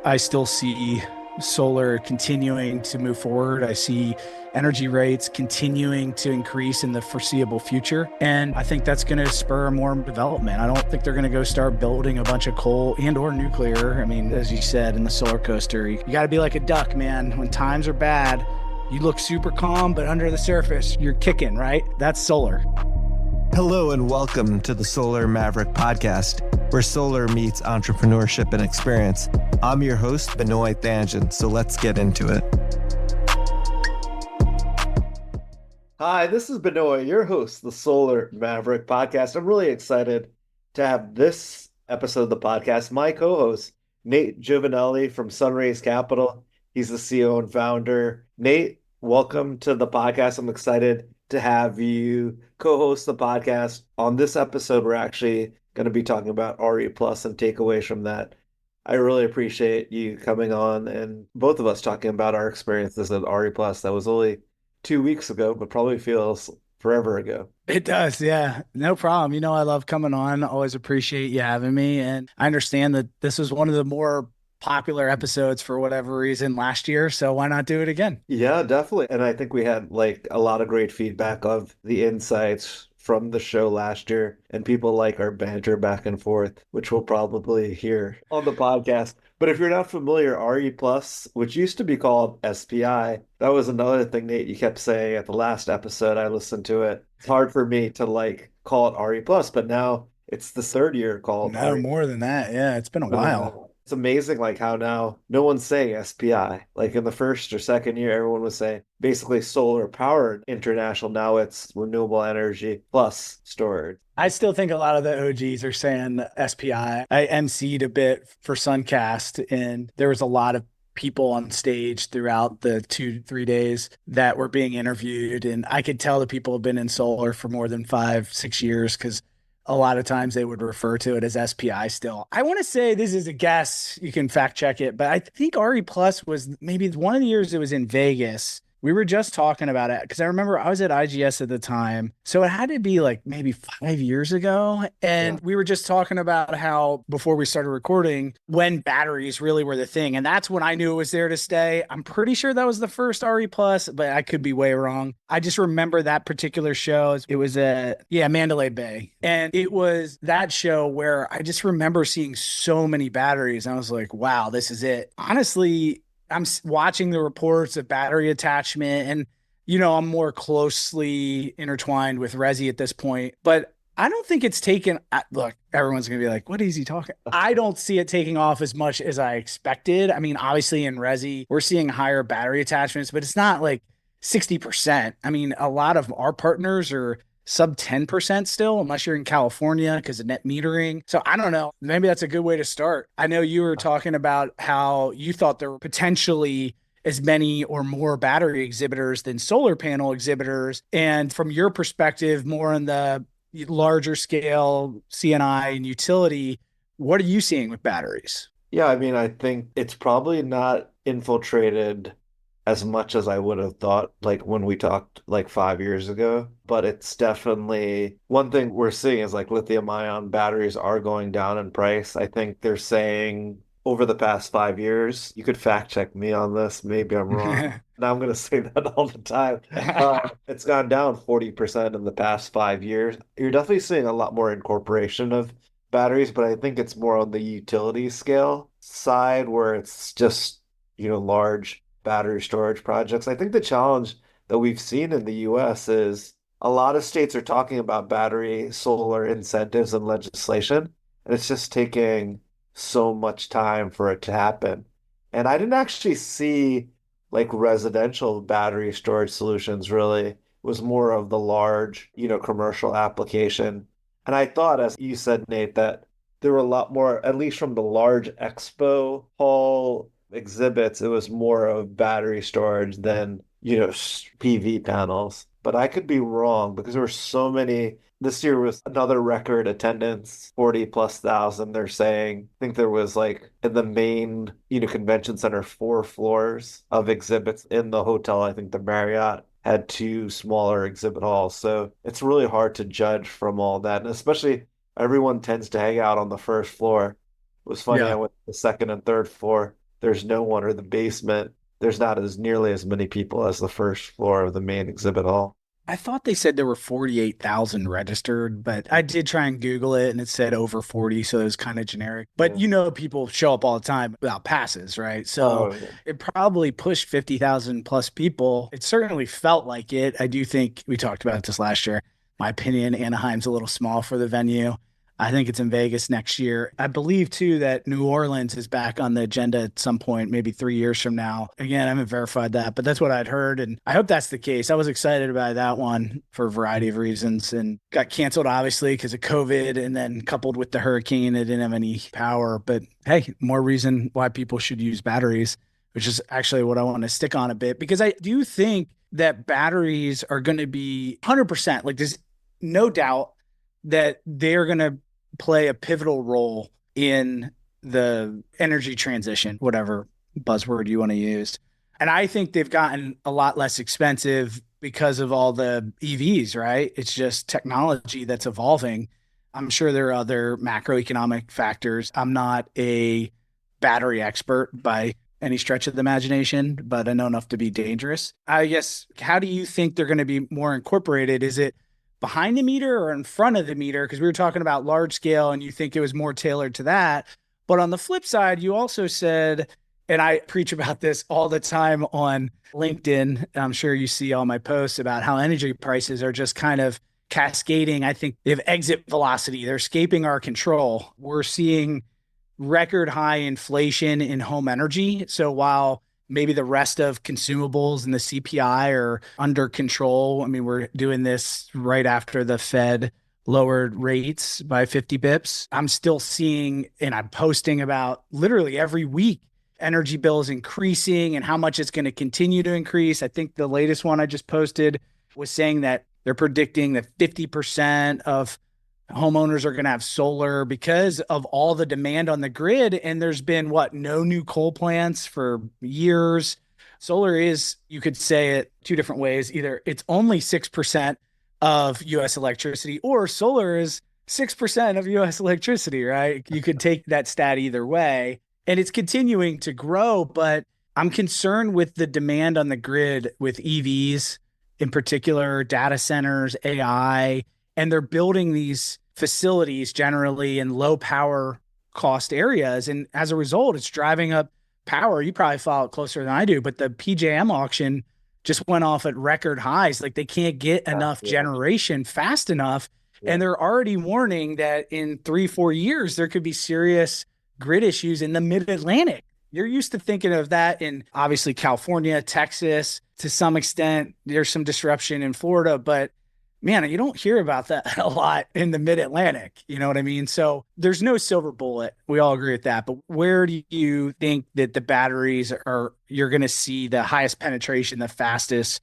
I still see solar continuing to move forward. I see energy rates continuing to increase in the foreseeable future. And I think that's going to spur more development. I don't think they're going to go start building a bunch of coal and or nuclear. I mean, as you said in the solar coaster, you got to be like a duck, man. When times are bad, you look super calm, but under the surface, you're kicking, right? That's solar. Hello and welcome to the Solar Maverick Podcast, where solar meets entrepreneurship and experience. I'm your host, Benoy Thanjan, so let's get into it. Hi, this is Benoy, your host, the Solar Maverick Podcast. I'm really excited to have this episode of the podcast. My co-host, Nate Jovanelly from Sunraise Capital. He's the CEO and founder. Nate, welcome to the podcast. I'm excited to have you co-host the podcast. On this episode, we're actually going to be talking about REplus and takeaways from that. I really appreciate you coming on and both of us talking about our experiences at REplus. That was only 2 weeks ago, but probably feels forever ago. It does, yeah. No problem. You know, I love coming on. Always appreciate you having me. And I understand that this was one of the more popular episodes for whatever reason last year. So why not do it again? Yeah, definitely. And I think we had a lot of great feedback of the insights from the show last year, and people like our banter back and forth, which we'll probably hear on the podcast. But if you're not familiar, REplus, which used to be called SPI, that was another thing, Nate, you kept saying at the last episode. I listened to it. It's hard for me to call it REplus, but now it's the third year called No, more than that. Yeah, it's been a while. It's amazing how now no one's saying SPI. In the first or second year, everyone was saying basically solar powered international. Now it's renewable energy plus storage. I still think a lot of the OGs are saying SPI. I emceed a bit for Suncast, and there was a lot of people on stage throughout the 2-3 days that were being interviewed. And I could tell the people have been in solar for more than 5-6 years because a lot of times they would refer to it as SPI still. I want to say, this is a guess, you can fact check it, but I think REplus was maybe one of the years it was in Vegas. We were just talking about it because I remember I was at IGS at the time. So it had to be maybe 5 years ago. And we were just talking about how before we started recording, when batteries really were the thing. And that's when I knew it was there to stay. I'm pretty sure that was the first REplus, but I could be way wrong. I just remember that particular show. It was at, Mandalay Bay. And it was that show where I just remember seeing so many batteries. And I was like, wow, this is it. Honestly, I'm watching the reports of battery attachment and, I'm more closely intertwined with Resi at this point, but I don't think it's taken. Look, everyone's going to be like, what is he talking? I don't see it taking off as much as I expected. I mean, obviously in Resi, we're seeing higher battery attachments, but it's not 60%. I mean, a lot of our partners are sub 10% still, unless you're in California because of net metering. So I don't know. Maybe that's a good way to start. I know you were talking about how you thought there were potentially as many or more battery exhibitors than solar panel exhibitors. And from your perspective, more on the larger scale CNI and utility, what are you seeing with batteries? Yeah, I mean, I think it's probably not infiltrated as much as I would have thought, when we talked 5 years ago. But it's definitely one thing we're seeing is lithium ion batteries are going down in price. I think they're saying over the past 5 years, you could fact check me on this. Maybe I'm wrong. Now I'm going to say that all the time. It's gone down 40% in the past 5 years. You're definitely seeing a lot more incorporation of batteries, but I think it's more on the utility scale side where it's just, large battery storage projects. I think the challenge that we've seen in the US is a lot of states are talking about battery solar incentives and legislation, and it's just taking so much time for it to happen. And I didn't actually see residential battery storage solutions really. It was more of the large, commercial application. And I thought, as you said, Nate, that there were a lot more, at least from the large expo hall exhibits, it was more of battery storage than, PV panels. But I could be wrong because there were so many. This year was another record attendance, 40,000+. They're saying, I think there was in the main, convention center, 4 floors of exhibits in the hotel. I think the Marriott had 2 smaller exhibit halls. So it's really hard to judge from all that. And especially everyone tends to hang out on the first floor. It was funny, I went to the second and third floor. there's no one, or the basement, there's not as nearly as many people as the first floor of the main exhibit hall. I thought they said there were 48,000 registered, but I did try and Google it and it said over 40. So it was kind of generic. But Yeah. you know, people show up all the time without passes, right? So Oh, yeah. it probably pushed 50,000 plus people. It certainly felt like it. I do think we talked about this last year. My opinion, Anaheim's a little small for the venue. I think it's in Vegas next year. I believe too that New Orleans is back on the agenda at some point, maybe 3 years from now. Again, I haven't verified that, but that's what I'd heard. And I hope that's the case. I was excited about that one for a variety of reasons and got canceled, obviously, because of COVID. And then coupled with the hurricane, it didn't have any power. But hey, more reason why people should use batteries, which is actually what I want to stick on a bit, because I do think that batteries are going to be 100%, like there's no doubt that they're going to play a pivotal role in the energy transition, whatever buzzword you want to use. And I think they've gotten a lot less expensive because of all the EVs, right? It's just technology that's evolving. I'm sure there are other macroeconomic factors. I'm not a battery expert by any stretch of the imagination, but I know enough to be dangerous. I guess, how do you think they're going to be more incorporated? Is it behind the meter or in front of the meter? Because we were talking about large scale and you think it was more tailored to that. But on the flip side, you also said, and I preach about this all the time on LinkedIn, I'm sure you see all my posts about how energy prices are just kind of cascading. I think they have exit velocity. They're escaping our control. We're seeing record high inflation in home energy. So while maybe the rest of consumables and the CPI are under control, I mean, we're doing this right after the Fed lowered rates by 50 bips. I'm still seeing, and I'm posting about literally every week, energy bills increasing and how much it's going to continue to increase. I think the latest one I just posted was saying that they're predicting that 50% of homeowners are going to have solar because of all the demand on the grid. And there's been no new coal plants for years. Solar is, you could say it two different ways. Either it's only 6% of US electricity, or solar is 6% of US electricity, right? You could take that stat either way. And it's continuing to grow, but I'm concerned with the demand on the grid with EVs in particular, data centers, AI, and they're building these facilities generally in low power cost areas. And as a result, it's driving up power. You probably follow it closer than I do, but the PJM auction just went off at record highs. Like they can't get enough generation fast enough. Yeah. And they're already warning that in 3-4 years, there could be serious grid issues in the mid-Atlantic. You're used to thinking of that in obviously California, Texas, to some extent. There's some disruption in Florida, but man, you don't hear about that a lot in the mid-Atlantic. You know what I mean? So there's no silver bullet. We all agree with that. But where do you think that the batteries you're going to see the highest penetration, the fastest,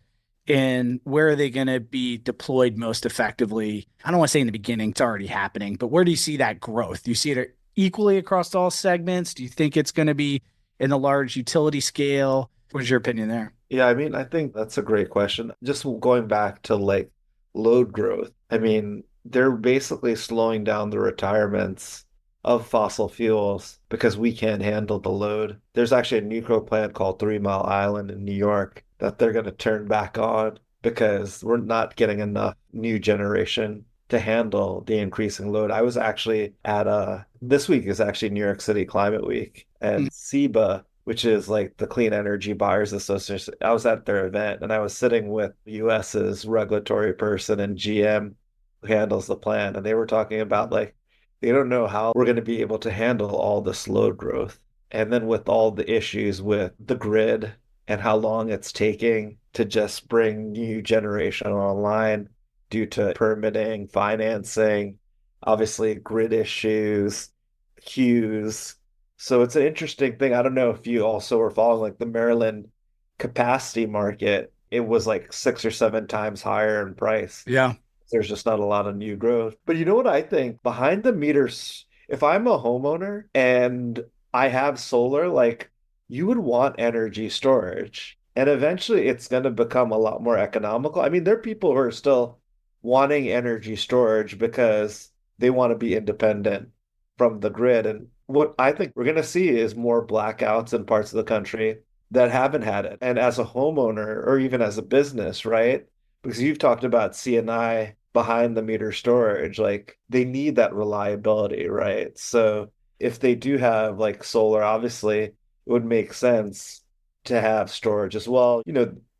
and where are they going to be deployed most effectively? I don't want to say in the beginning, it's already happening, but where do you see that growth? Do you see it equally across all segments? Do you think it's going to be in the large utility scale? What's your opinion there? Yeah, I mean, I think that's a great question. Just going back to like load growth, I mean, they're basically slowing down the retirements of fossil fuels because we can't handle the load. There's actually a nuclear plant called 3 Mile Island in New York that they're going to turn back on because we're not getting enough new generation to handle the increasing load. I was actually this week is actually New York City Climate Week, and SEBA, which is like the Clean Energy Buyers Association, I was at their event and I was sitting with US's regulatory person and GM who handles the plan. And they were talking about like, they don't know how we're going to be able to handle all this load growth. And then with all the issues with the grid and how long it's taking to just bring new generation online due to permitting, financing, obviously grid issues, queues. So it's an interesting thing. I don't know if you also were following like the Maryland capacity market. It was like 6 or 7 times higher in price. Yeah. There's just not a lot of new growth. But you know what I think? Behind the meters, if I'm a homeowner and I have solar, like you would want energy storage. And eventually it's going to become a lot more economical. I mean, there are people who are still wanting energy storage because they want to be independent from the grid. And what I think we're going to see is more blackouts in parts of the country that haven't had it. And as a homeowner or even as a business, right? Because you've talked about CNI behind the meter storage, like they need that reliability, right? So if they do have like solar, obviously it would make sense to have storage as well.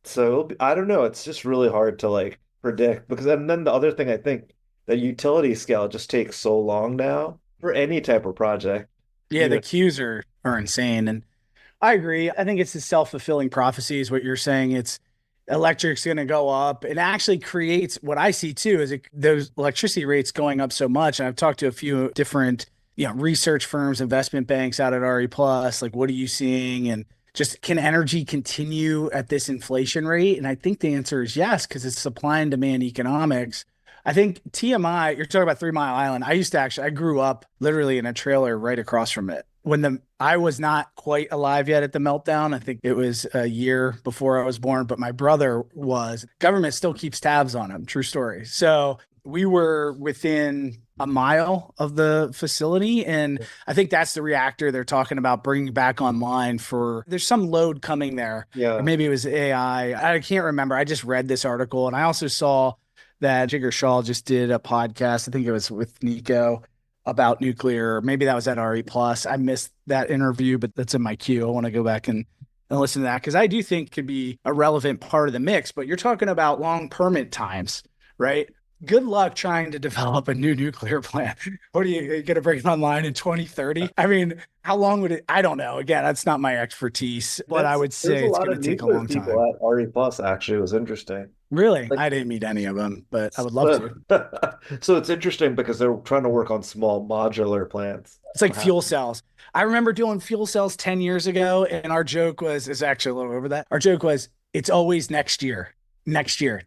So I don't know. It's just really hard to like predict because and then the other thing I think that utility scale just takes so long now for any type of project. Yeah, the queues are insane. And I agree. I think it's a self-fulfilling prophecy is what you're saying. It's electric's going to go up. It actually creates what I see too is those electricity rates going up so much. And I've talked to a few different, research firms, investment banks out at REplus. Like, what are you seeing? And just can energy continue at this inflation rate? And I think the answer is yes, because it's supply and demand economics. I think TMI, you're talking about 3 Mile Island. I grew up literally in a trailer right across from it. I was not quite alive yet at the meltdown. I think it was a year before I was born, but my brother was. Government still keeps tabs on him. True story. So we were within a mile of the facility. And I think that's the reactor they're talking about bringing back online there's some load coming there. Yeah. Or maybe it was AI. I can't remember. I just read this article and I also saw that Jigger Shaw just did a podcast. I think it was with Nico about nuclear. Maybe that was at REplus. I missed that interview, but that's in my queue. I want to go back and listen to that because I do think it could be a relevant part of the mix. But you're talking about long permit times, right? Good luck trying to develop a new nuclear plant. What are you going to bring it online in 2030? I mean, how long would it? I don't know. Again, that's not my expertise, but I would say it's going to take a long time. At REplus actually was interesting. Really? I didn't meet any of them, but I would love to. So it's interesting because they're trying to work on small modular plants. It's like fuel cells. I remember doing fuel cells 10 years ago, and our joke was, it's actually a little over that. Our joke was, it's always next year. Next year.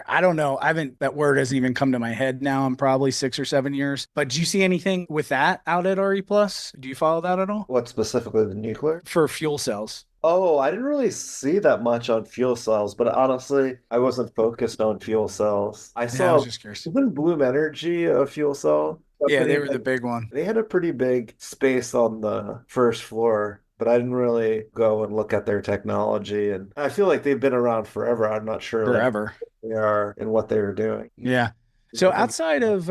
I don't know. That word hasn't even come to my head now. I'm probably 6 or 7 years. But do you see anything with that out at REplus? Do you follow that at all? What specifically, the nuclear? For fuel cells. Oh, I didn't really see that much on fuel cells, but honestly, I wasn't focused on fuel cells. I was just curious. Isn't Bloom Energy a fuel cell? Yeah, they were the big one. They had a pretty big space on the first floor, but I didn't really go and look at their technology. And I feel like they've been around forever. I'm not sure forever they are and what they were doing. Yeah. So outside of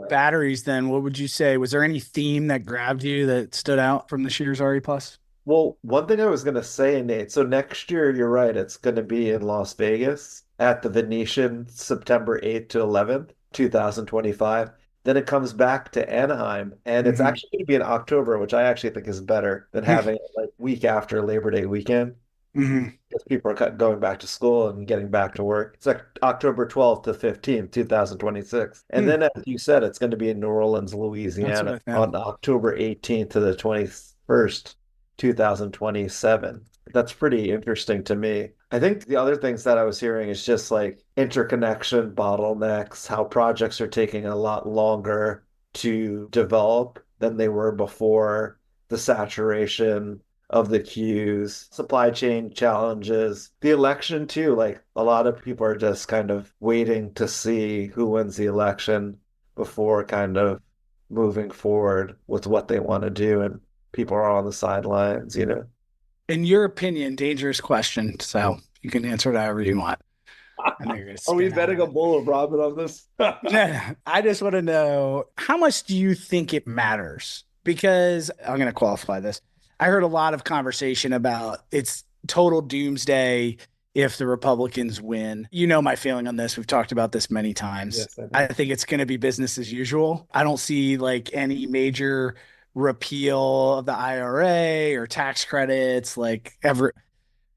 batteries, then, what would you say? Was there any theme that grabbed you that stood out from this year's REplus? Well, one thing I was going to say, Nate, so next year, you're right, it's going to be in Las Vegas at the Venetian, September 8th to 11th, 2025. Then it comes back to Anaheim, and it's actually going to be in October, which I actually think is better than having it like week after Labor Day weekend. Because people are going back to school and getting back to work. It's like October 12th to 15th, 2026. And then, as you said, it's going to be in New Orleans, Louisiana on October 18th to the 21st. 2027. That's pretty interesting to me. I think the other things that I was hearing is just like interconnection bottlenecks, how projects are taking a lot longer to develop than they were before, the saturation of the queues, supply chain challenges, the election too. Like a lot of people are just kind of waiting to see who wins the election before kind of moving forward with what they want to do. And people are on the sidelines, In your opinion, dangerous question, so you can answer it however you want. Are we betting a bowl of ramen on this? I just want to know, how much do you think it matters? Because I'm going to qualify this. I heard a lot of conversation about it's total doomsday if the Republicans win. You know my feeling on this. We've talked about this many times. Yes, I think it's going to be business as usual. I don't see like any major repeal of the IRA or tax credits, like ever.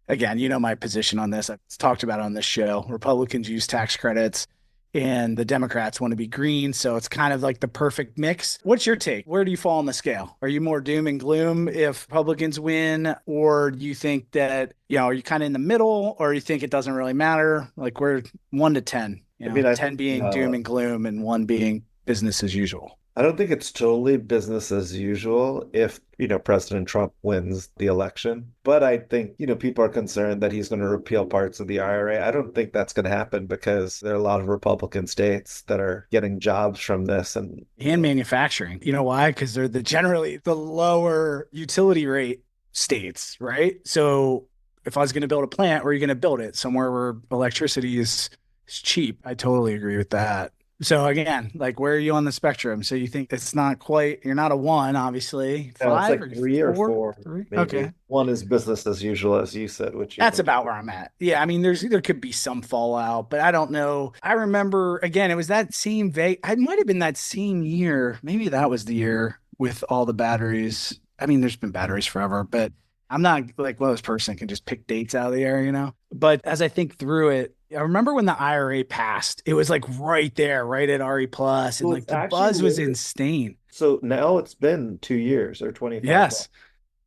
Again, you know my position on this. I've talked about it on this show. Republicans use tax credits and the Democrats want to be green. So it's kind of like the perfect mix. What's your take? Where do you fall on the scale? Are you more doom and gloom if Republicans win? Or do you think that, are you kind of in the middle, or you think it doesn't really matter? Like we're 1 to 10, 10 being doom and gloom and 1 being business as usual. I don't think it's totally business as usual if, President Trump wins the election. But I think, people are concerned that he's going to repeal parts of the IRA. I don't think that's going to happen because there are a lot of Republican states that are getting jobs from this. And Manufacturing. You know why? Because they're generally the lower utility rate states, right? So if I was going to build a plant, where are you going to build it? Somewhere where electricity is cheap. I totally agree with that. So again, like where are you on the spectrum? So you think it's not quite, you're not a one, obviously. it's Five like or three or four? four, Three? maybe. Okay. One is business as usual, as you said, which you That's think. about where I'm at. Yeah, I mean, there could be some fallout, but I don't know. I remember again, it was that same it might have been that same year. Maybe that was the year with all the batteries. I mean, there's been batteries forever, but I'm not like one of those person can just pick dates out of the air, you know? But as I think through it, I remember when the IRA passed, it was like right there, right at REplus, and Well, like it's the actually buzz was later. insane. So now it's been 2 years or 25 months. Yes.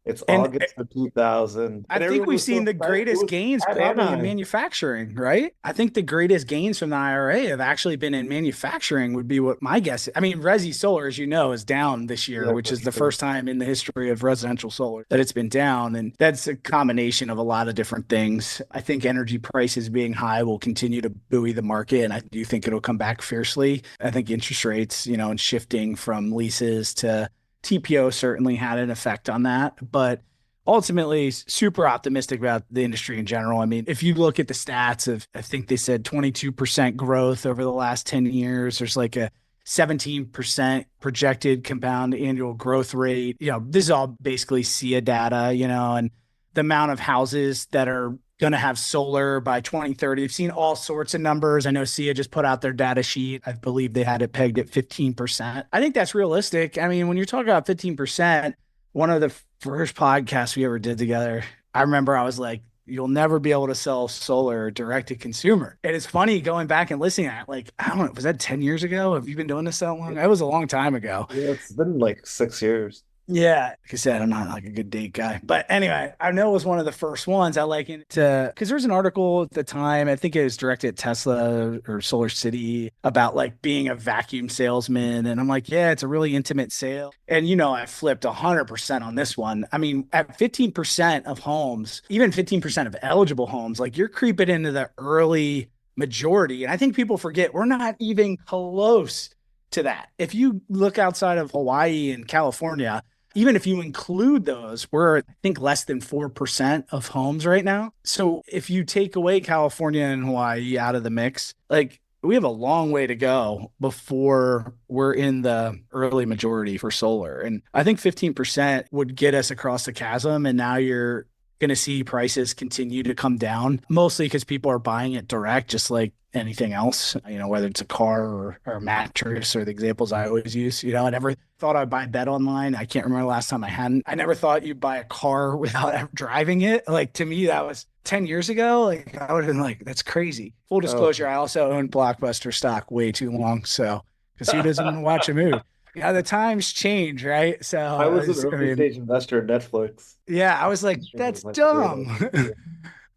It's And August of 2000, I and think everyone we've was so seen the excited. It greatest was gains at probably in Anaheim. manufacturing, right? I think the greatest gains from the IRA have actually been in manufacturing, would be what my guess is. I mean, Resi Solar, as you know, is down this year, Yeah, which for is the sure. first time in the history of residential solar that it's been down. And that's a combination of a lot of different things. I think energy prices being high will continue to buoy the market. And I do think it'll come back fiercely. I think interest rates, and shifting from leases to TPO certainly had an effect on that. But ultimately super optimistic about the industry in general. I mean, if you look at the stats of, I think they said 22% growth over the last 10 years, there's like a 17% projected compound annual growth rate. This is all basically SEIA data, and the amount of houses that are going to have solar by 2030. I've seen all sorts of numbers. I know SEIA just put out their data sheet. I believe they had it pegged at 15%. I think that's realistic. I mean, when you're talking about 15%, one of the first podcasts we ever did together, I remember I was like, you'll never be able to sell solar direct to consumer. And it's funny going back and listening at it, like, I don't know, was that 10 years ago? Have you been doing this that long? That was a long time ago. Yeah, it's been like 6 years. Yeah, like I said, I'm not like a good date guy. But anyway, I know it was one of the first ones. I like it to, because there was an article at the time, I think it was directed at Tesla or SolarCity, about like being a vacuum salesman. And I'm like, yeah, it's a really intimate sale. And I flipped 100% on this one. I mean, at 15% of homes, even 15% of eligible homes, like you're creeping into the early majority. And I think people forget we're not even close to that. If you look outside of Hawaii and California, even if you include those, we're, I think, less than 4% of homes right now. So if you take away California and Hawaii out of the mix, like we have a long way to go before we're in the early majority for solar. And I think 15% would get us across the chasm. And now you're going to see prices continue to come down, mostly because people are buying it direct, just like anything else, whether it's a car or a mattress or the examples I always use. I never thought I'd buy a bed online. I can't remember the last time I hadn't. I never thought you'd buy a car without driving it. Like to me, that was 10 years ago. Like I would have been like, that's crazy. Full Oh, disclosure, I also owned Blockbuster stock way too long. So, because who doesn't want to watch a movie? The times change, right? So, I was an I early mean, stage investor in Netflix. yeah, I was like, Streaming that's like a dumb. crazy. Yeah.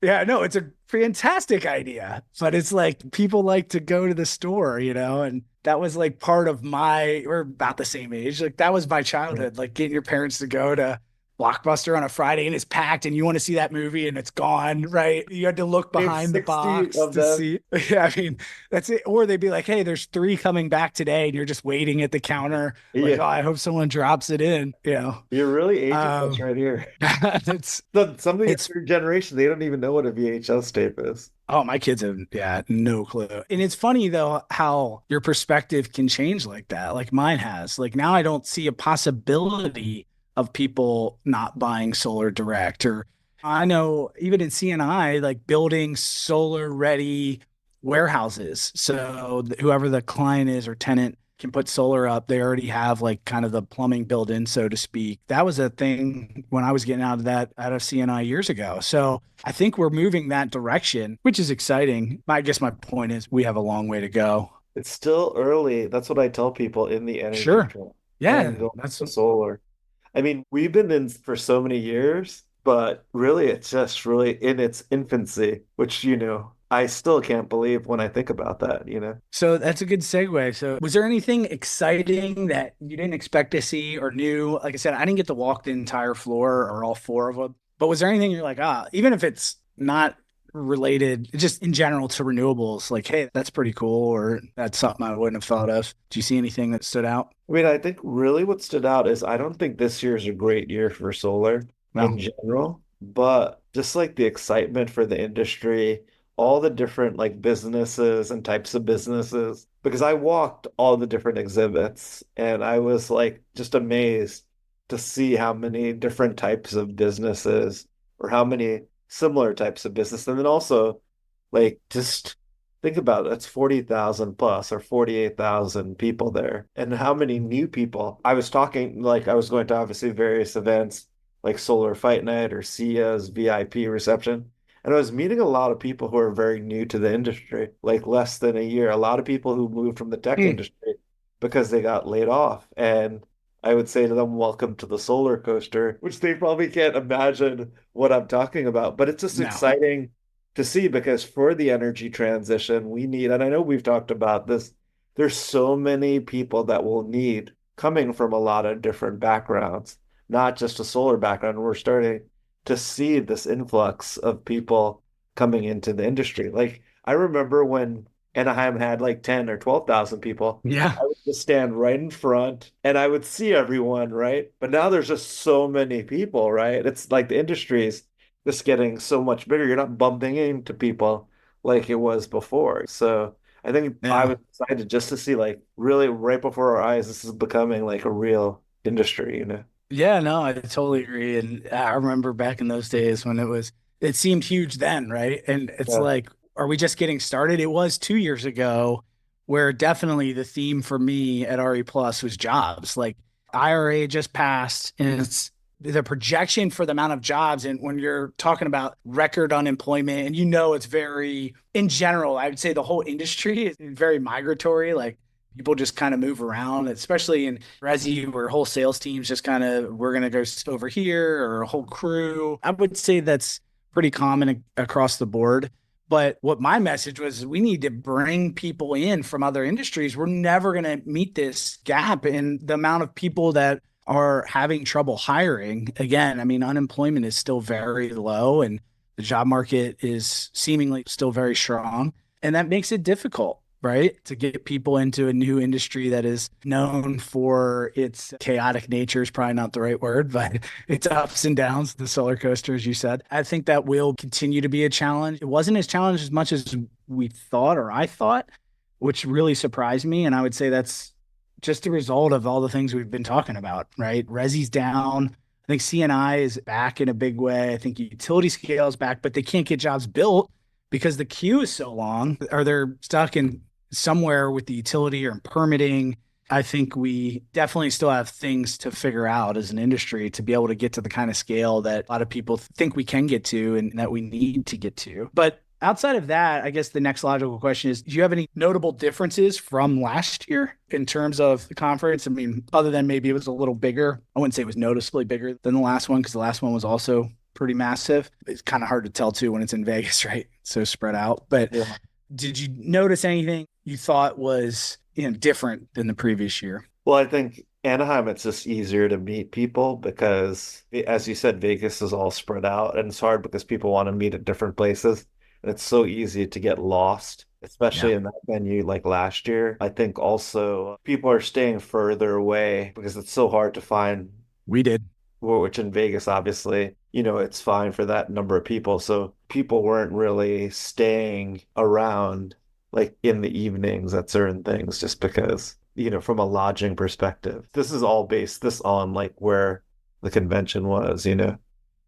Yeah, no, it's a fantastic idea, but it's like people like to go to the store, and that was like part of we're about the same age. Like that was my childhood, like getting your parents to go to Blockbuster on a Friday and it's packed and you want to see that movie and it's gone, right? You had to look Paid behind the 60 box of to them. see. Yeah, I mean, that's it. Or they'd be like, hey, there's three coming back today and you're just waiting at the counter. Like, Yeah, oh, I hope someone drops it in, you're really aging us Um, right here. it's, Some of the it's younger generation, they don't even know what a VHS tape is. Oh, my kids have, yeah, no clue. And it's funny though how your perspective can change like that. Like mine has. Like now I don't see a possibility of people not buying solar direct. Or I know even in CNI, like building solar ready warehouses. So whoever the client is or tenant can put solar up. They already have like kind of the plumbing built in, so to speak. That was a thing when I was getting out of CNI years ago. So I think we're moving that direction, which is exciting. I guess my point is we have a long way to go. It's still early. That's what I tell people in the energy Sure. trend and Yeah, going that's to solar. I mean, we've been in for so many years, but really it's just really in its infancy, which, I still can't believe when I think about that, you know? So that's a good segue. So was there anything exciting that you didn't expect to see or new? Like I said, I didn't get to walk the entire floor or all four of them, but was there anything you're like, even if it's not related, just in general to renewables, like, hey, that's pretty cool, or that's something I wouldn't have thought of. Do you see anything that stood out? I mean, I think really what stood out is I don't think this year is a great year for solar in No. general, but just like the excitement for the industry, all the different like businesses and types of businesses, because I walked all the different exhibits and I was like just amazed to see how many different types of businesses or how many similar types of business. And then also like just think about it, it's 40,000 plus or 48,000 people there. And how many new people? I was talking, like, I was going to obviously various events like Solar Fight Night or SIA's VIP reception. And I was meeting a lot of people who are very new to the industry, like less than a year. A lot of people who moved from the tech Hmm. industry because they got laid off. And I would say to them, welcome to the solar coaster, which they probably can't imagine what I'm talking about. But it's just No. exciting to see because for the energy transition, we need, and I know we've talked about this, there's so many people that we'll need coming from a lot of different backgrounds, not just a solar background. We're starting to see this influx of people coming into the industry. Like I remember when Anaheim had like 10 or 12,000 people, Yeah. I would just stand right in front and I would see everyone, right? But now there's just so many people, right? It's like the industry's just getting so much bigger. You're not bumping into people like it was before. So I think I Yeah. was excited just to see like really right before our eyes, this is becoming like a real industry, you know? Yeah, no, I totally agree. And I remember back in those days when it seemed huge then, right? And it's Yeah. like, are we just getting started? It was 2 years ago where definitely the theme for me at REplus was jobs. Like IRA just passed and it's the projection for the amount of jobs. And when you're talking about record unemployment, and it's very, in general, I would say the whole industry is very migratory. Like people just kind of move around, especially in Resi where whole sales teams just kind of, we're going to go over here or a whole crew. I would say that's pretty common across the board. But what my message was, we need to bring people in from other industries. We're never going to meet this gap in the amount of people that are having trouble hiring. Again, I mean, unemployment is still very low and the job market is seemingly still very strong. And that makes it difficult, right? To get people into a new industry that is known for its chaotic nature is probably not the right word, but its ups and downs, the solar coaster, as you said. I think that will continue to be a challenge. It wasn't as challenged as much as we thought or I thought, which really surprised me. And I would say that's just a result of all the things we've been talking about, right? Resi's down. I think CNI is back in a big way. I think utility scale is back, but they can't get jobs built because the queue is so long, or they're stuck in somewhere with the utility or in permitting. I think we definitely still have things to figure out as an industry to be able to get to the kind of scale that a lot of people think we can get to and that we need to get to. But outside of that, I guess the next logical question is, do you have any notable differences from last year in terms of the conference? I mean, other than maybe it was a little bigger. I wouldn't say it was noticeably bigger than the last one because the last one was also pretty massive. It's kind of hard to tell too when it's in Vegas, right? So spread out. But Yeah. did you notice anything you thought was, different than the previous year? Well, I think Anaheim, it's just easier to meet people because, as you said, Vegas is all spread out and it's hard because people want to meet at different places. And it's so easy to get lost, especially Yeah, in that venue like last year. I think also people are staying further away because it's so hard to find, we did. which in Vegas, obviously, it's fine for that number of people. So people weren't really staying around like in the evenings at certain things just because, from a lodging perspective, this is all based this on like where the convention was. And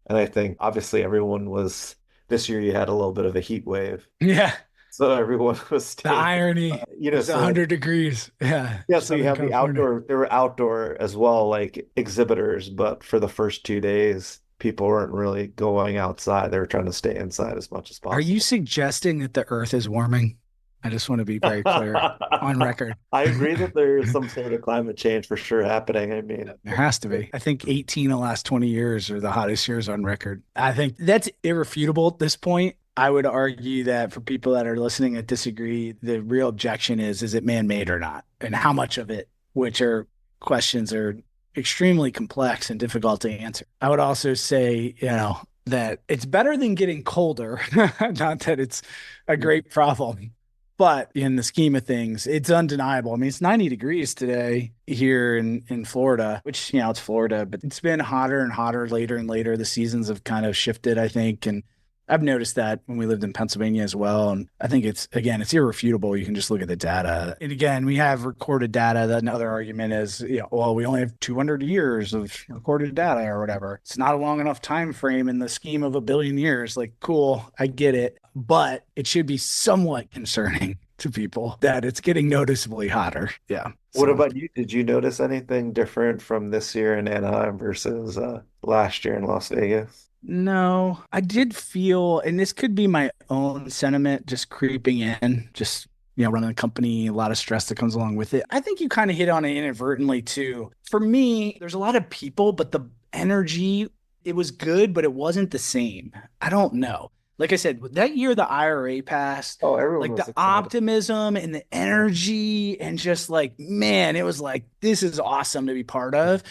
I think obviously everyone was this year you had a little bit of a heat wave. Yeah. So everyone was The staying, irony is so like 100 degrees. Yeah. yeah, so you Southern have the California. outdoor, there were outdoor as well, like exhibitors, but for the first 2 days, people weren't really going outside. They were trying to stay inside as much as Are you possible. suggesting that the earth is warming? I just want to be very clear on record. I agree that there is some sort of climate change for sure happening. I mean, There has to be. I think 18 of the last 20 years are the hottest years on record. I think that's irrefutable at this point. I would argue that for people that are listening that disagree, the real objection is it man-made or not? And how much of it, which are questions are extremely complex and difficult to answer. I would also say, that it's better than getting colder. Not that it's a great problem, but in the scheme of things, it's undeniable. I mean, it's 90 degrees today here in Florida, which, it's Florida, but it's been hotter and hotter later and later. The seasons have kind of shifted, I think. And I've noticed that when we lived in Pennsylvania as well. And I think it's irrefutable. You can just look at the data. And again, we have recorded data. That another argument is, well, we only have 200 years of recorded data or whatever. It's not a long enough time frame in the scheme of a billion years. Like, cool, I get it. But it should be somewhat concerning to people that it's getting noticeably hotter. Yeah. What about you? Did you notice anything different from this year in Anaheim versus last year in Las Vegas? No, I did feel, and this could be my own sentiment just creeping in, just, running a company, a lot of stress that comes along with it. I think you kind of hit on it inadvertently too. For me, there's a lot of people, but the energy, it was good, but it wasn't the same. I don't know. Like I said, that year the IRA passed, everyone like was the excited. Optimism and the energy and just like, man, it was like, this is awesome to be part of.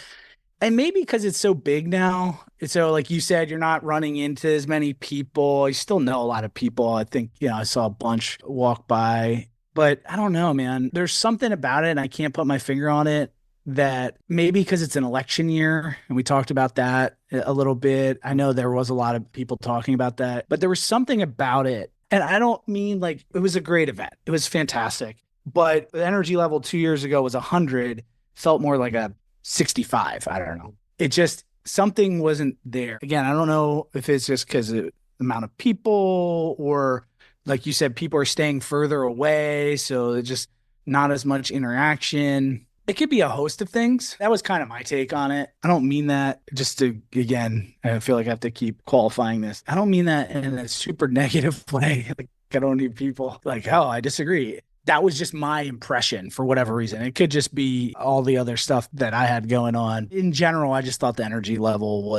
And maybe because it's so big now. So like you said, you're not running into as many people. You still know a lot of people. I think, I saw a bunch walk by, but I don't know, man. There's something about it, and I can't put my finger on it, that maybe because it's an election year, and we talked about that a little bit. I know there was a lot of people talking about that, but there was something about it. And I don't mean like it was a great event. It was fantastic. But the energy level 2 years ago was 100, felt more like a 65. I don't know. It just, something wasn't there. Again, I don't know if it's just because of the amount of people, or like you said, people are staying further away. So it's just not as much interaction. It could be a host of things. That was kind of my take on it. I don't mean that just to, again, I feel like I have to keep qualifying this. I don't mean that in a super negative way. Like, I don't need people like, oh, I disagree. That was just my impression for whatever reason. It could just be all the other stuff that I had going on. In general, I just thought the energy level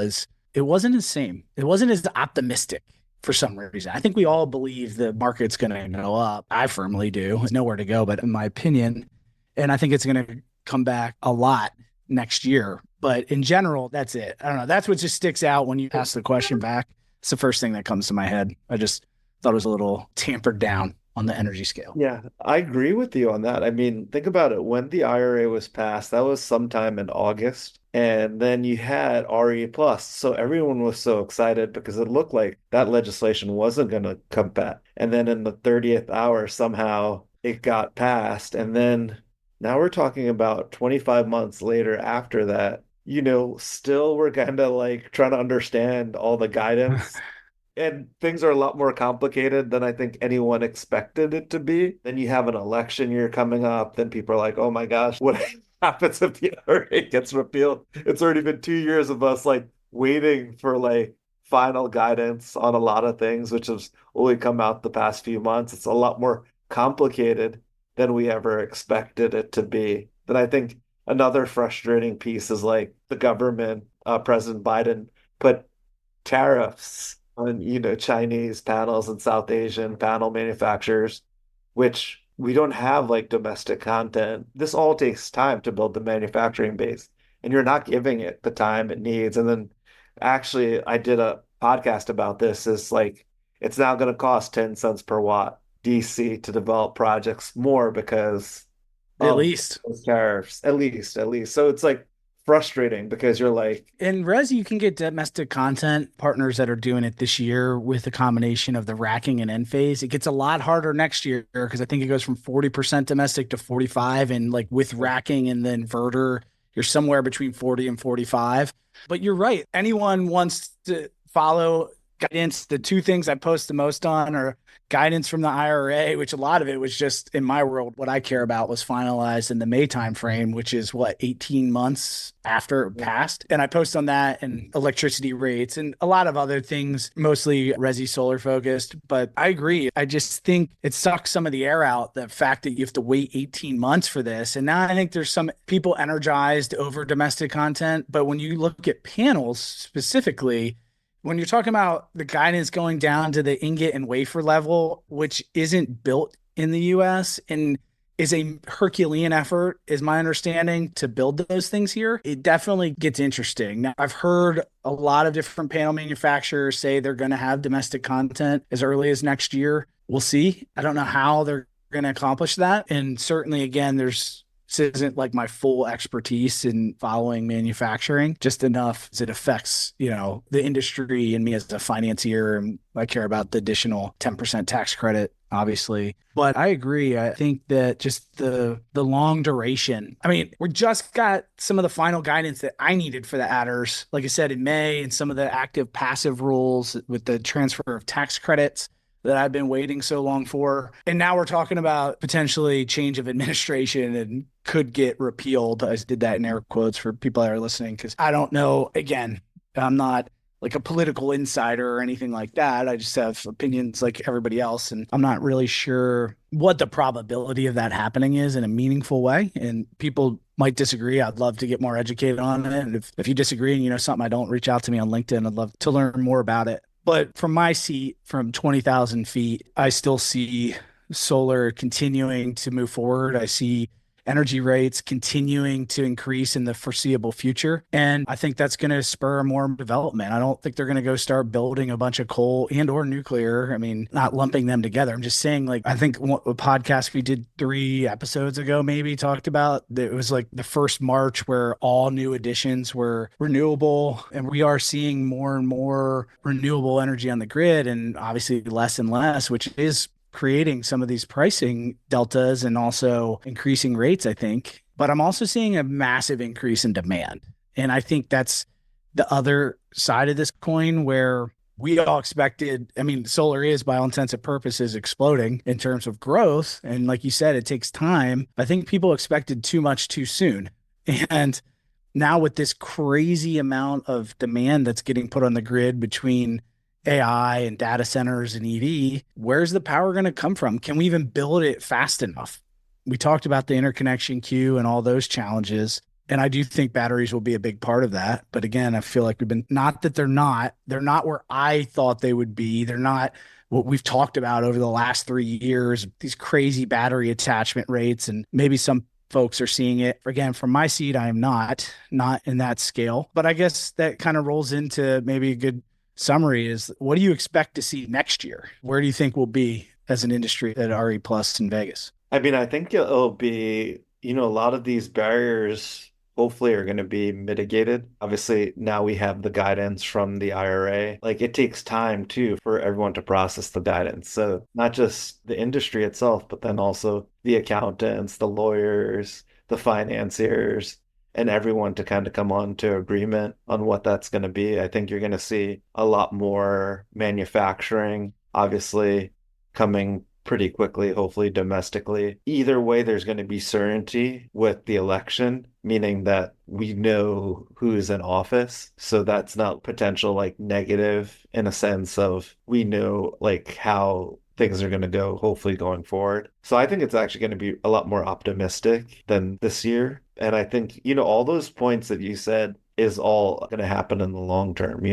it wasn't the same. It wasn't as optimistic for some reason. I think we all believe the market's going to go up. I firmly do. There's nowhere to go, but in my opinion, and I think it's going to come back a lot next year. But in general, that's it. I don't know. That's what just sticks out when you ask the question back. It's the first thing that comes to my head. I just thought it was a little tampered down on the energy scale. Yeah, I agree with you on that. I mean, think about it. When the IRA was passed, that was sometime in August. And then you had REplus. So everyone was so excited because it looked like that legislation wasn't going to come back. And then in the 30th hour, somehow it got passed. And then now we're talking about 25 months later after that, still we're kind of like trying to understand all the guidance. And things are a lot more complicated than I think anyone expected it to be. Then you have an election year coming up. Then people are like, oh my gosh, what happens if the IRA gets repealed? It's already been 2 years of us like waiting for like final guidance on a lot of things, which has only come out the past few months. It's a lot more complicated than we ever expected it to be. Then I think another frustrating piece is like the government, President Biden put tariffs on, Chinese panels and South Asian panel manufacturers, which we don't have like domestic content. This all takes time to build the manufacturing base, and you're not giving it the time it needs. And then actually, I did a podcast about this. Is like, it's now going to cost 10 cents per watt DC to develop projects more because At least. those tariffs, at least. So it's like frustrating because you're like, in Resi, you can get domestic content partners that are doing it this year with a combination of the racking and end phase. It gets a lot harder next year because I think it goes from 40% domestic to 45, and like with racking and the inverter, you're somewhere between 40 and 45. But you're right. Anyone wants to follow guidance. The two things I post the most on are guidance from the IRA, which a lot of it was just, in my world, what I care about was finalized in the May timeframe, which is 18 months after it passed. And I post on that and electricity rates and a lot of other things, mostly resi solar focused. But I agree. I just think it sucks some of the air out, the fact that you have to wait 18 months for this. And now I think there's some people energized over domestic content. But when you look at panels specifically, when you're talking about the guidance going down to the ingot and wafer level, which isn't built in the US and is a Herculean effort, is my understanding, to build those things here, it definitely gets interesting. Now, I've heard a lot of different panel manufacturers say they're going to have domestic content as early as next year. We'll see. I don't know how they're going to accomplish that. And certainly, again, this isn't like my full expertise in following manufacturing, just enough as it affects, the industry and me as a financier. And I care about the additional 10% tax credit, obviously. But I agree. I think that just the long duration. I mean, we just got some of the final guidance that I needed for the adders, like I said, in May, and some of the active passive rules with the transfer of tax credits that I've been waiting so long for. And now we're talking about potentially change of administration and could get repealed. I did that in air quotes for people that are listening, because I don't know. Again, I'm not like a political insider or anything like that. I just have opinions like everybody else. And I'm not really sure what the probability of that happening is in a meaningful way. And people might disagree. I'd love to get more educated on it. And if you disagree and you know something I don't, reach out to me on LinkedIn. I'd love to learn more about it. But from my seat, from 20,000 feet, I still see solar continuing to move forward. I see energy rates continuing to increase in the foreseeable future. And I think that's going to spur more development. I don't think they're going to go start building a bunch of coal and or nuclear. I mean, not lumping them together. I'm just saying, like, I think a podcast we did 3 episodes ago maybe talked about that it was like the first March where all new additions were renewable. And we are seeing more and more renewable energy on the grid, and obviously less and less, which is creating some of these pricing deltas and also increasing rates, I think. But I'm also seeing a massive increase in demand. And I think that's the other side of this coin, where we all expected, I mean, solar is, by all intents and purposes, exploding in terms of growth. And like you said, it takes time. I think people expected too much too soon. And now with this crazy amount of demand that's getting put on the grid between AI and data centers and EV, where's the power going to come from? Can we even build it fast enough? We talked about the interconnection queue and all those challenges. And I do think batteries will be a big part of that. But again, I feel like not that they're not where I thought they would be. They're not what we've talked about over the last 3 years, these crazy battery attachment rates. And maybe some folks are seeing it. Again, from my seat, I am not in that scale. But I guess that kind of rolls into maybe a good summary is, what do you expect to see next year? Where do you think we'll be as an industry at REplus in Vegas? I mean, I think it'll be, a lot of these barriers hopefully are going to be mitigated. Obviously, now we have the guidance from the IRA. Like, it takes time too for everyone to process the guidance. So not just the industry itself, but then also the accountants, the lawyers, the financiers, and everyone to kind of come on to agreement on what that's going to be. I think you're going to see a lot more manufacturing, obviously, coming pretty quickly, hopefully domestically. Either way, there's going to be certainty with the election, meaning that we know who's in office. So that's not potential like negative, in a sense of we know like how things are going to go, hopefully going forward. So I think it's actually going to be a lot more optimistic than this year. And I think, all those points that you said is all going to happen in the long term.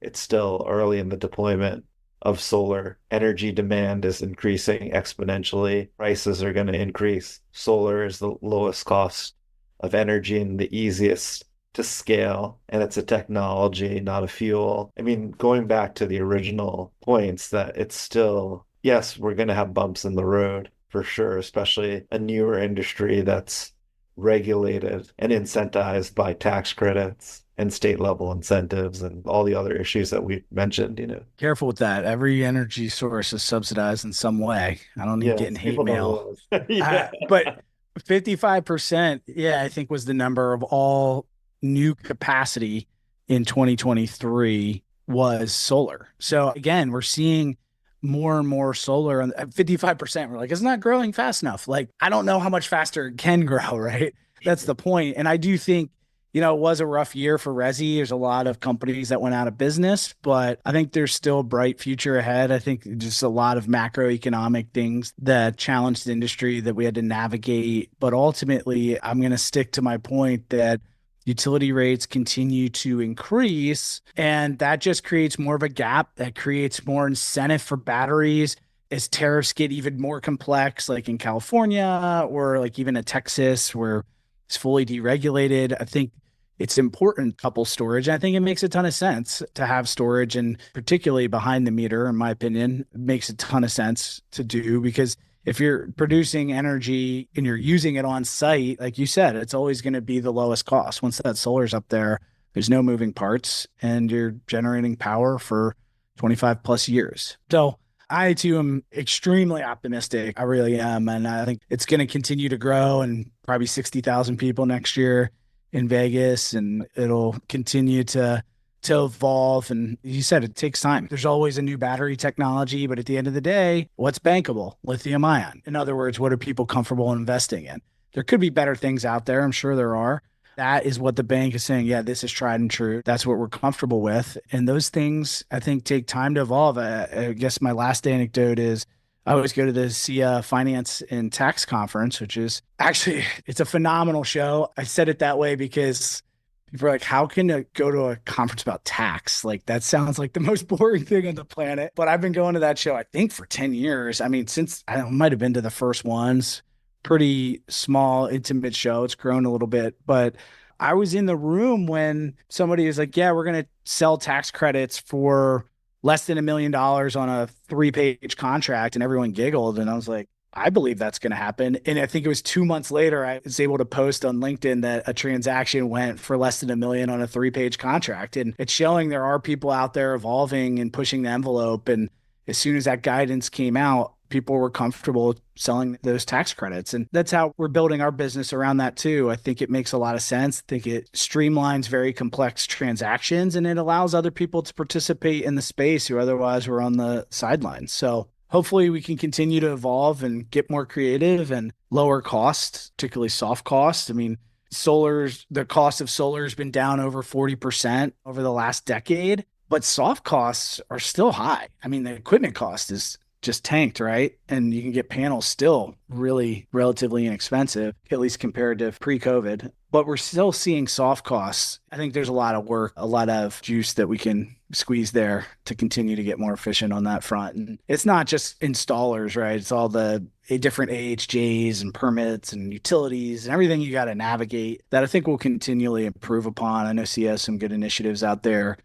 It's still early in the deployment of solar. Energy demand is increasing exponentially. Prices are going to increase. Solar is the lowest cost of energy and the easiest to scale. And it's a technology, not a fuel. I mean, going back to the original points, that it's still, yes, we're going to have bumps in the road for sure, especially a newer industry that's regulated and incentivized by tax credits and state level incentives and all the other issues that we mentioned. Careful with that. Every energy source is subsidized in some way. I don't need getting hate mail. But 55%, I think was the number of all new capacity in 2023 was solar. So again, we're seeing more and more solar, and 55%, we're like, it's not growing fast enough. Like, I don't know how much faster it can grow, right? That's the point. And I do think, it was a rough year for resi. There's a lot of companies that went out of business, but I think there's still a bright future ahead. I think just a lot of macroeconomic things that challenged the industry that we had to navigate. But ultimately, I'm going to stick to my point that utility rates continue to increase. And that just creates more of a gap. That creates more incentive for batteries as tariffs get even more complex, like in California or like even in Texas, where it's fully deregulated. I think it's important to couple storage. I think it makes a ton of sense to have storage, and particularly behind the meter, in my opinion, it makes a ton of sense to do, because if you're producing energy and you're using it on site, like you said, it's always going to be the lowest cost. Once that solar's up there, there's no moving parts and you're generating power for 25 plus years. So I too am extremely optimistic. I really am. And I think it's going to continue to grow, and probably 60,000 people next year in Vegas, and it'll continue to evolve. And you said it takes time. There's always a new battery technology, but at the end of the day, what's bankable? Lithium ion. In other words, what are people comfortable investing in? There could be better things out there. I'm sure there are. That is what the bank is saying. Yeah, this is tried and true. That's what we're comfortable with. And those things, I think, take time to evolve. I guess my last anecdote is I always go to the SIA Finance and Tax Conference, which is actually, it's a phenomenal show. I said it that way because people are like, how can I go to a conference about tax? Like, that sounds like the most boring thing on the planet. But I've been going to that show, I think, for 10 years. I mean, since I might have been to the first ones. Pretty small, intimate show. It's grown a little bit, but I was in the room when somebody was like, yeah, we're going to sell tax credits for less than $1 million on a 3-page contract. And everyone giggled. And I was like, I believe that's going to happen. And I think it was 2 months later, I was able to post on LinkedIn that a transaction went for less than $1 million on a 3-page contract. And it's showing there are people out there evolving and pushing the envelope. And as soon as that guidance came out, people were comfortable selling those tax credits. And that's how we're building our business around that too. I think it makes a lot of sense. I think it streamlines very complex transactions, and it allows other people to participate in the space who otherwise were on the sidelines. So hopefully we can continue to evolve and get more creative and lower costs, particularly soft costs. I mean, the cost of solar has been down over 40% over the last decade, but soft costs are still high. I mean, the equipment cost is just tanked, right? And you can get panels still really relatively inexpensive, at least compared to pre-COVID. But we're still seeing soft costs. I think there's a lot of work, a lot of juice that we can squeeze there to continue to get more efficient on that front. And it's not just installers, right? It's all the different AHJs and permits and utilities and everything you got to navigate that I think we'll continually improve upon. I know CS has some good initiatives out there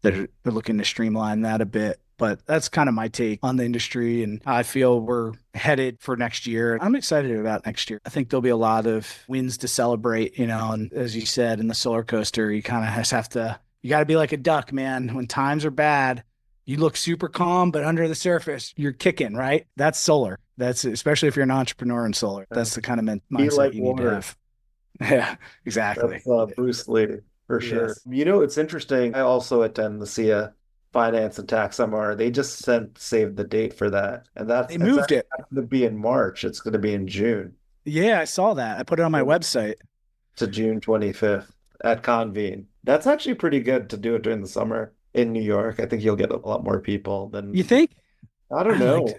that are looking to streamline that a bit. But that's kind of my take on the industry and how I feel we're headed for next year. I'm excited about next year. I think there'll be a lot of wins to celebrate, and as you said, in the solar coaster, you kind of just have to, you got to be like a duck, man. When times are bad, you look super calm, but under the surface, you're kicking, right? That's solar. That's especially if you're an entrepreneur in solar. That's the kind of mindset like you need to have. Yeah, exactly. That's Bruce Lee, for sure. Yes. It's interesting. I also attend the SIA Finance and Tax Seminar. They just saved the date for that, and They moved it. Going to be in March. It's going to be in June. Yeah, I saw that. I put it on my website. To June 25th at Convene. That's actually pretty good to do it during the summer in New York. I think you'll get a lot more people than You think? I don't know.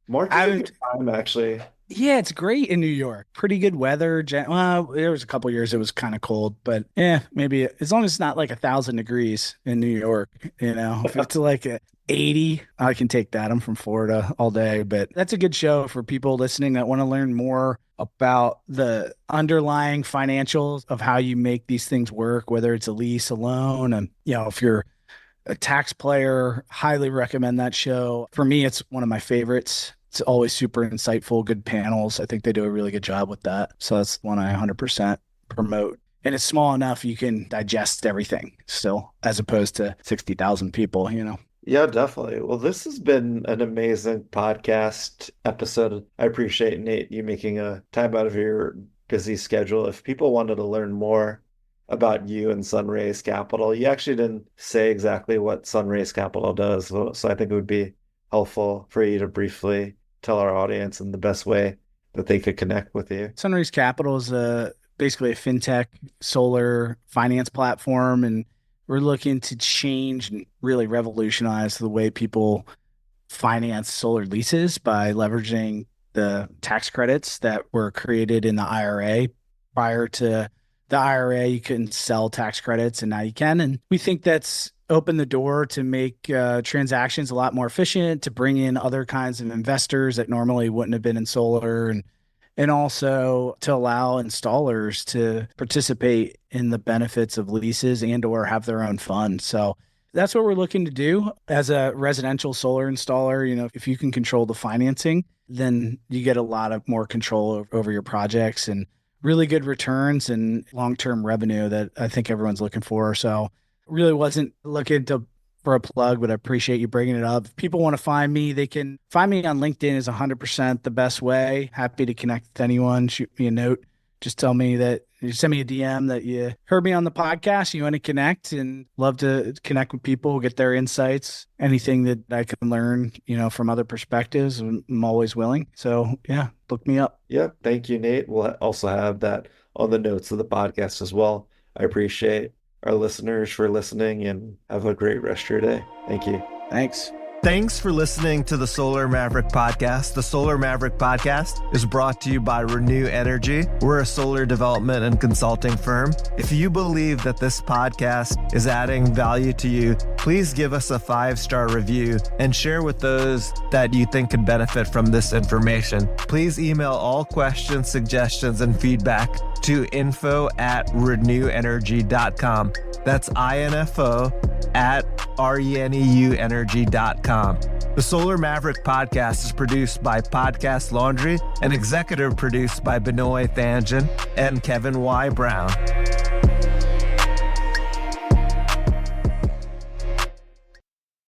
March is a good time, actually. Yeah, it's great in New York. Pretty good weather. Well, there was a couple years it was kind of cold, but maybe as long as it's not like 1,000 degrees in New York, if it's like 80, I can take that. I'm from Florida all day, but that's a good show for people listening that want to learn more about the underlying financials of how you make these things work, whether it's a lease, a loan, and if you're a tax player, highly recommend that show. For me, it's one of my favorites. It's always super insightful, good panels. I think they do a really good job with that. So that's one I 100% promote. And it's small enough you can digest everything still, as opposed to 60,000 people, Yeah, definitely. Well, this has been an amazing podcast episode. I appreciate, Nate, you making a time out of your busy schedule. If people wanted to learn more about you and Sunraise Capital, you actually didn't say exactly what Sunraise Capital does. So I think it would be helpful for you to briefly tell our audience in the best way that they could connect with you. Sunraise Capital is basically a fintech solar finance platform, and we're looking to change and really revolutionize the way people finance solar leases by leveraging the tax credits that were created in the IRA prior to the IRA, you couldn't sell tax credits, and now you can. And we think that's opened the door to make transactions a lot more efficient, to bring in other kinds of investors that normally wouldn't have been in solar, and also to allow installers to participate in the benefits of leases and or have their own fund. So that's what we're looking to do as a residential solar installer. You know, if you can control the financing, then you get a lot of more control over your projects and really good returns and long-term revenue that I think everyone's looking for. So really wasn't looking for a plug, but I appreciate you bringing it up. If people want to find me, they can find me on LinkedIn is 100% the best way. Happy to connect with anyone. Shoot me a note. Just tell me that you send me a DM that you heard me on the podcast, you want to connect, and love to connect with people, get their insights, anything that I can learn, from other perspectives. I'm always willing. So yeah, look me up. Yeah. Thank you, Nate. We'll also have that on the notes of the podcast as well. I appreciate our listeners for listening, and have a great rest of your day. Thank you. Thanks. Thanks for listening to the Solar Maverick Podcast. The Solar Maverick Podcast is brought to you by Reneu Energy. We're a solar development and consulting firm. If you believe that this podcast is adding value to you, please give us a 5-star review and share with those that you think could benefit from this information. Please email all questions, suggestions, and feedback to info@reneuenergy.com. That's info@reneuenergy.com. The Solar Maverick Podcast is produced by Podcast Laundry and executive produced by Benoy Thanjan and Kevin Y. Brown.